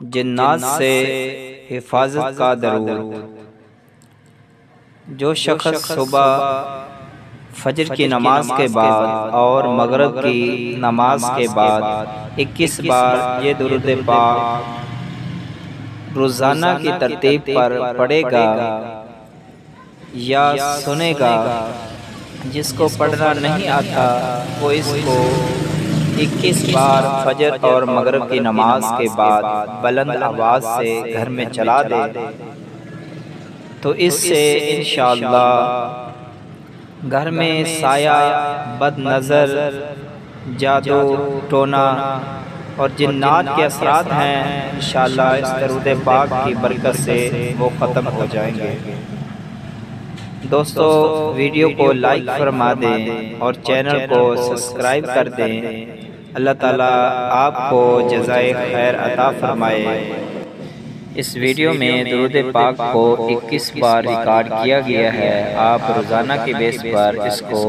जिन्नात से हिफाजत का दरूद। जो शख्स सुबह फजर की नमाज के बाद और मगरिब की नमाज के बाद 21 बार ये दुरूद पाक रोज़ाना की तरतीब पर पढ़ेगा या सुनेगा, जिसको पढ़ना नहीं आता वो इसको 21 बार फजर और मगरिब की नमाज के बाद बुलंद आवाज़ से घर में चला दे, तो इससे इंशाअल्लाह घर में साया, बदनज़र, जादू टोना और जिन्नात के असरात हैं, इंशाअल्लाह इस दरूद पाक की बरकत से वो ख़त्म हो जाएंगे। दोस्तों, वीडियो को लाइक फरमा दें और चैनल को सब्सक्राइब कर दें। अल्लाह ताला आपको जज़ाए खैर अता फरमाए। इस वीडियो में दुरूद पाक को 21 बार रिकॉर्ड किया गया है। आप रोज़ाना के बेस पर इसको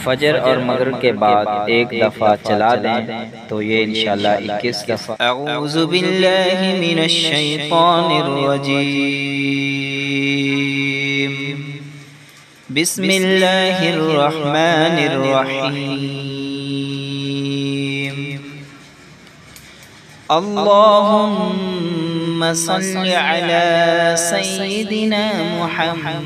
फजर और मगरिब के बाद एक दफ़ा चला दें, तो ये इंशाअल्लाह 21 दफ़ा। अऊज़ु बिल्लाहि मिनश शैतानिर रजीम। बिस्मिल्लाहिर रहमानिर रहीम। अल्लाहुम्मा सल्लि अला सय्यिदिना मुहम्मदिन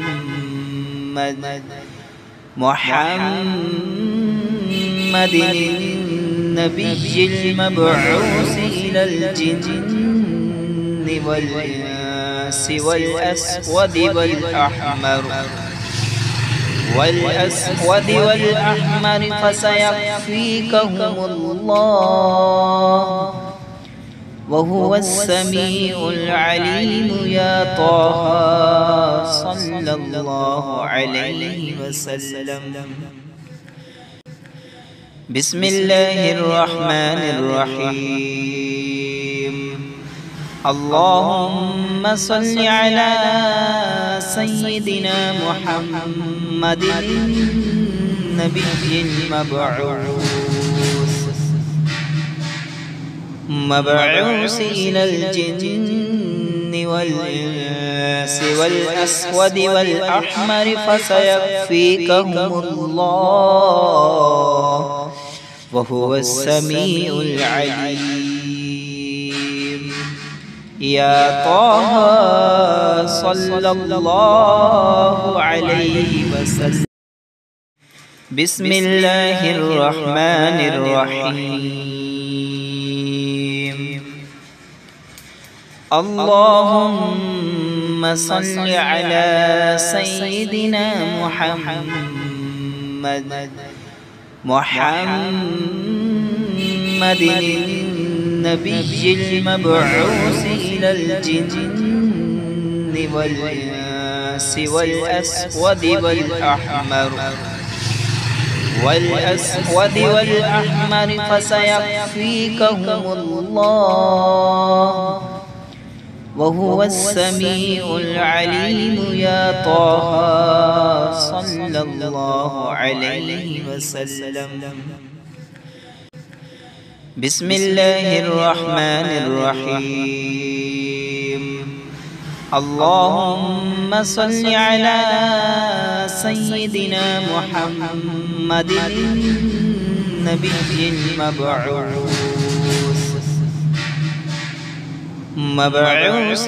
नबिय्यिल मबऊस इलल जिन्नि वल इंसि वल अस्वदि वल अहमर फसयक्फ़ीकहुमुल्लाह वहुवस्समीउल अलीम। या ताहा सल्लल्लाहु अलैहि वसल्लम। बिस्मिल्लाहिर रहमानिर रहीम। अल्लाहुम्मा सल्लि अला सय्यिदिना मुहम्मदिन नबिय्यिल मबऊस इलल जिन्नि वल इंसि वल अस्वदि वल अहमर फसयक्फ़ीकहुमुल्लाह वहुवस्समीउल अलीम। या ताहा सल्लल्लाहु अलैहि वसल्लम। बिस्मिल्लाहिर रहमानिर रहीम। अल्लाहुम्मा सल्लि अला सय्यिदिना मुहम्मदिन नबिय्यिल मबऊस इलल जिन्नि वल इंसि वल अस्वदि वल अहमर फसयक्फ़ीकहुमुल्लाह वहुवस्समीउल अलीम। या ताहा सल्लल्लाहु अलैहि वसल्लम। बिस्मिल्लाहिर रहमानिर रहीम। अल्लाहुम्मा सल्लि अला सय्यिदिना मुहम्मदिन नबिय्यिल मबऊस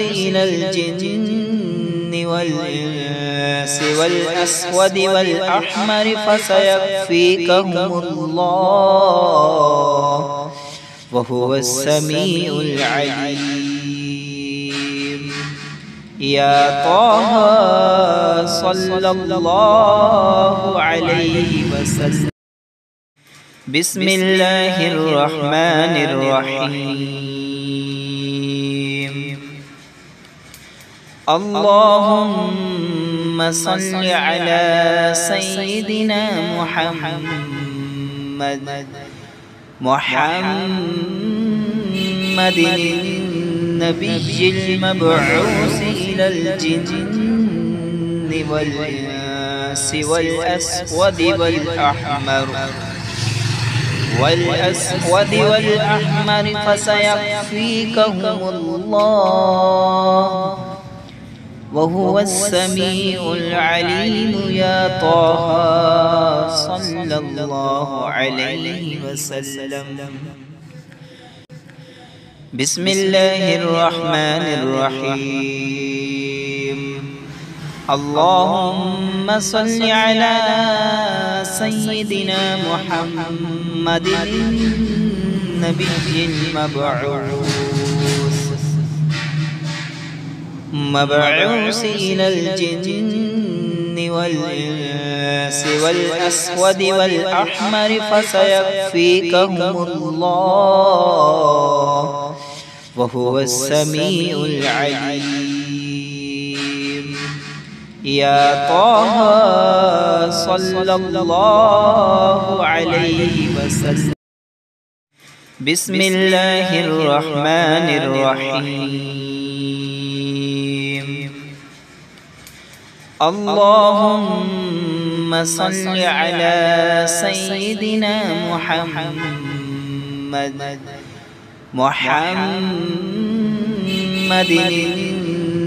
इलल जिन्नि वल इंसि वल अस्वदि वल अहमर फसयक्फ़ीकहुमुल्लाह वहुवस्समीउल अलीम। या ताहा सल्लल्लाहु अलैहि वसल्लम। बिस्मिल्लाहिर रहमानिर रहीम। अल्लाहुम्मा सल्लि अला सय्यिदिना मुहम्मदिन नबिय्यिल मबऊस इलल जिन्नि वल इंसि वल अस्वदि वल अहमर والأسود والأحمر فسيكفيكهم الله وهو السميع العليم. يا طه صلى الله عليه وسلم. بسم الله الرحمن الرحيم. اللهم صل على سيدنا محمد النبي المبعوث إلى الجن والإنس والأسود والأحمر فسيكفيكهم الله وهو السميع العليم. يا طه صلى الله عليه وسلم. بسم الله الرحمن الرحيم. اللهم صل على سيدنا محمد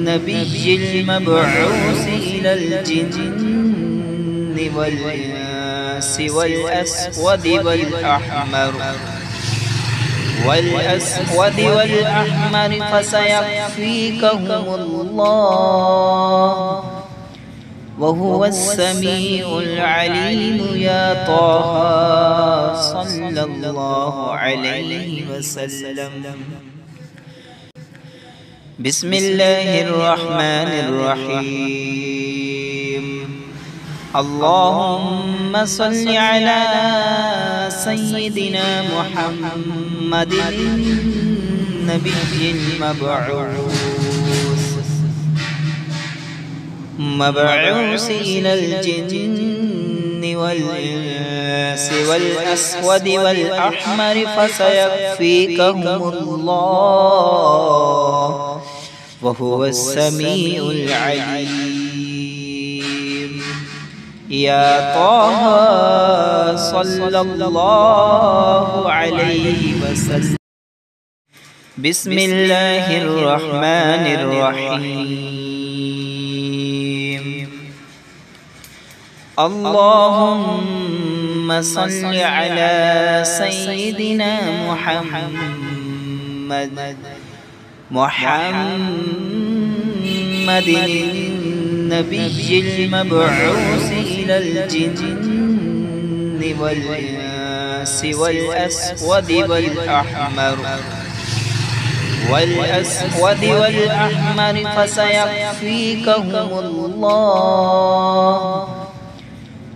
النبي المبعوث إلى الجن والإنس والأسود والأحمر فسيكفيكهم الله وهو السميع العليم. يا طه صلى الله عليه وسلم. بسم الله الرحمن الرحيم. اللهم صل على سيدنا محمد النبي المبعوث إلى الجن والإنس والأسود والأحمر فسيكفيكهم الله وهو السميع العليم. يا طه صلى الله عليه وسلم. بسم الله الرحمن الرحيم. اللهم صل على سيدنا محمد النبي المبعوث إلى الجن والإنس والأسود والأحمر فسيكفيكهم الله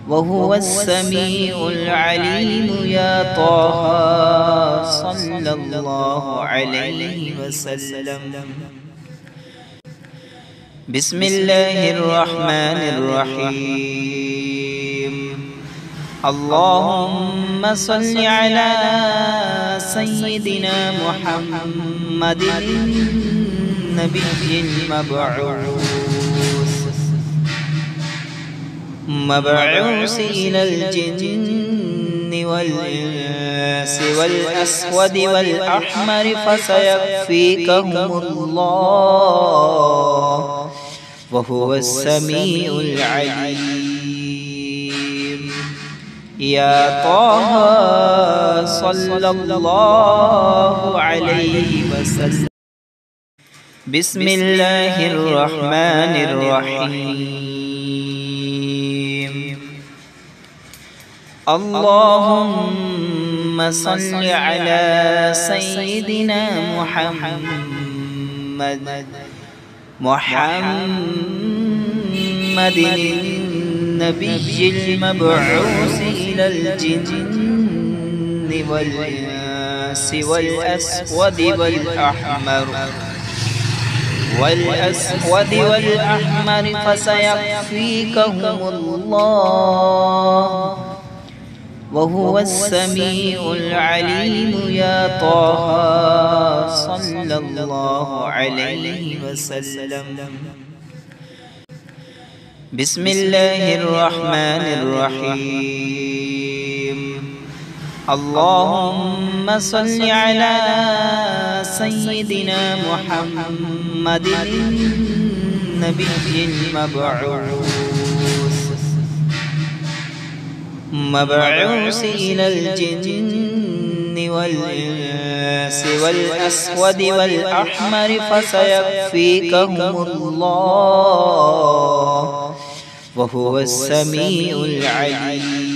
وهو السميع العليم. يا طه صلى الله عليه وسلم. بسم الله الرحمن الرحيم. اللهم صل على سيدنا محمد النبي المبعوث إلى الجن والإنس والأسود والأحمر فسيكفيكهم الله وهو السميع العليم. يا طه صلى الله عليه وسلم. بسم الله الرحمن الرحيم. اللهم صل على سيدنا محمد النبي المبعوث إلى الجن والإنس والأسود والأحمر فسيكفيكهم الله وهو السميع العليم. يا طه صلى الله عليه وسلم. بسم الله الرحمن الرحيم. اللهم صل على سيدنا محمد النبي المبعوث إلى الجن والإنس والأسود والأحمر فسيكفيكهم الله وهو السميع العليم.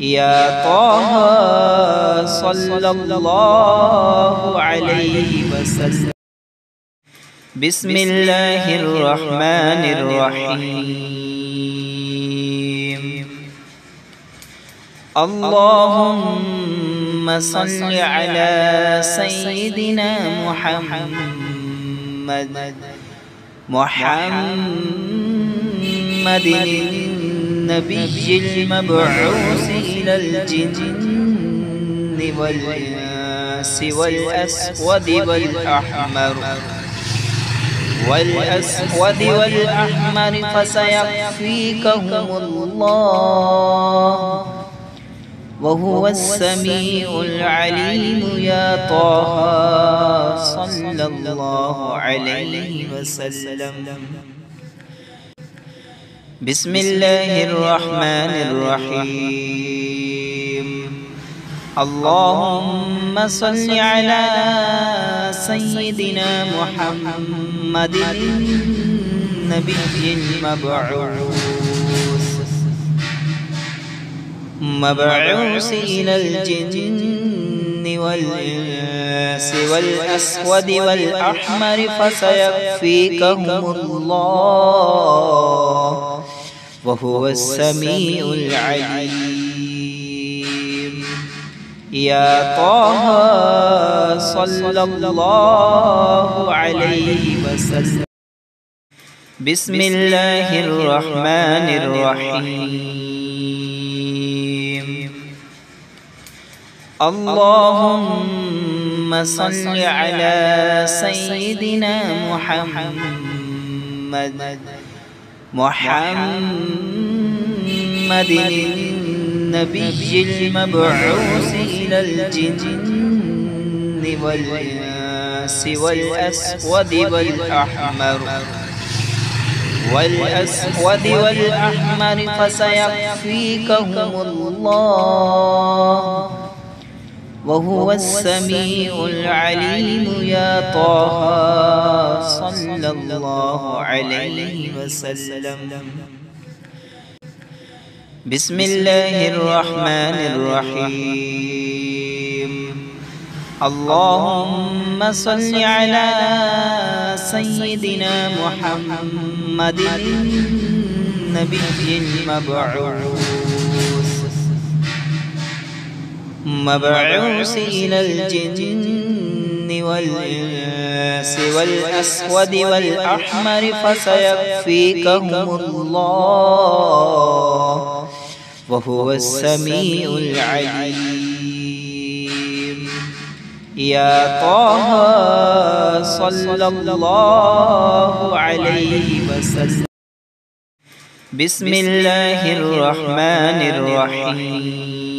يا طه صلى الله عليه وسلم. بسم الله الرحمن الرحيم. اللهم صل على سيدنا محمد النبي المبعوث إلى الجن والإنس والأسود والأحمر فسيكفيكهم الله وهو السميع العليم. يا طه صلى الله عليه وسلم. بسم الله الرحمن الرحيم. اللهم صل على سيدنا محمد النبي المبعوث إلى الجن والإنس والأسود والأحمر فسيكفيكهم الله وهو السميع العليم. يا طه صلى الله عليه وسلم. بسم الله الرحمن الرحيم. اللهم صل على سيدنا محمد النبي المبعوث إلى الجن والإنس والأسود والأحمر فسيكفيكهم الله وهو السميع العليم. يا طه صلى الله عليه وسلم. بسم الله الرحمن الرحيم. اللهم صل على سيدنا محمد النبي المبعوث إلى الجن والإنس والأسود والأحمر فسيكفيكهم الله وهو السميع العليم. يا طه صلى الله عليه وسلم. بسم الله الرحمن الرحيم.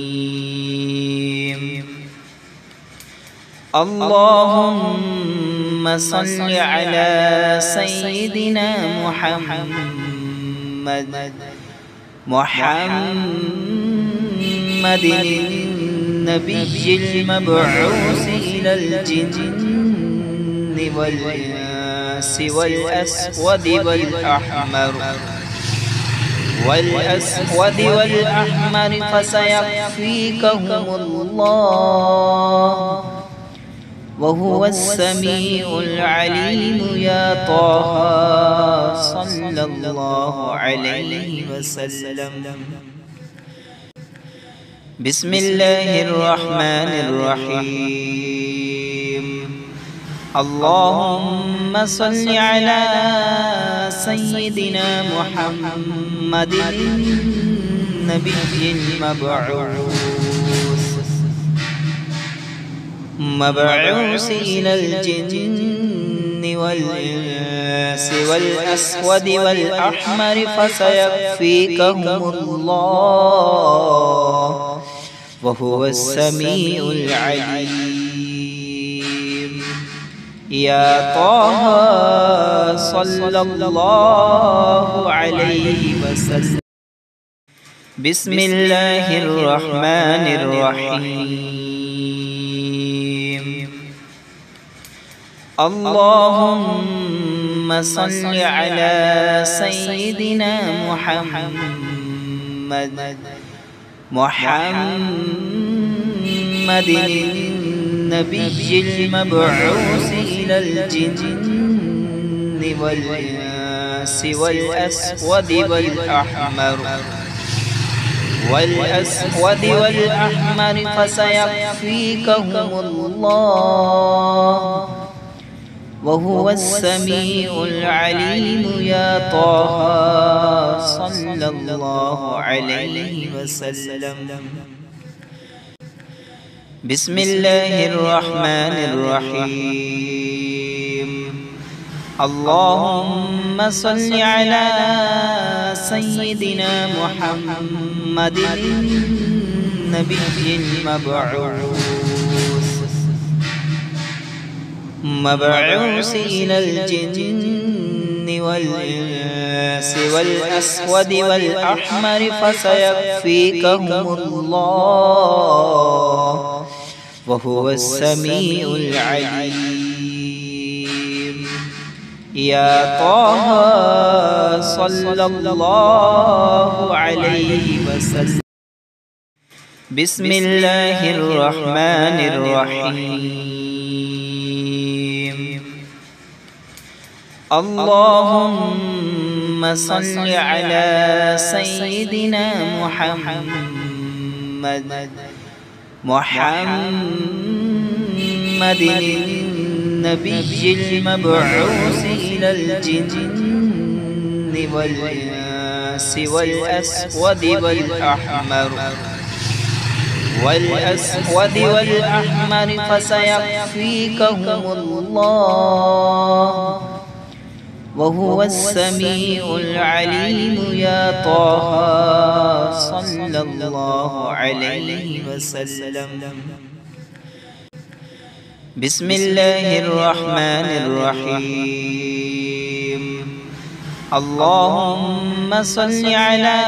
اللهم صل على سيدنا محمد النبي المبعوث إلى الجن والإنس والأسود والأحمر فسيكفيكهم الله وهو السميع العليم. يا طه صلى الله عليه وسلم. بسم الله الرحمن الرحيم. اللهم صل على سيدنا محمد النبي المبعوث إلى الجن والإنس والأسود والأحمر فسيكفيكهم الله وهو السميع العليم يا طه صلى الله عليه وسلم بسم الله الرحمن الرحيم اللهم صل على سيدنا محمد النبي المبعوث إلى الجن والإنس والأسود والأحمر فسيكفيكهم الله وهو السميع العليم يا طه صلى الله عليه وسلم بسم الله الرحمن الرحيم اللهم صل على سيدنا محمد النبي المبعوث إلى الجن والإنس والأسود والأحمر فسيكفيكهم الله وهو السميع العليم يا طه صلى الله عليه وسلم بسم الله الرحمن الرحيم اللهم صل على سيدنا محمد النبي المبعوث إلى الجن والإنس والأسود والأحمر فسيكفيكهم الله وهو السميع العليم يا طه صلى الله عليه وسلم بسم الله الرحمن الرحيم اللهم صل على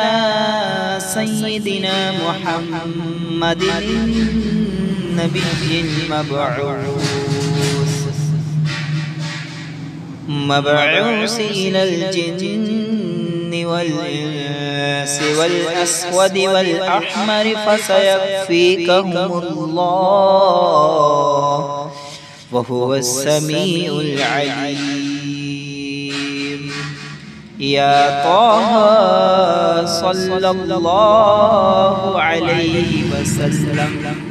سيدنا محمد النبي المبعوث إلى الجن والإنس والأسود والأحمر فسيكفيكهم الله وهو السميع العليم يا طه صلى الله عليه وسلم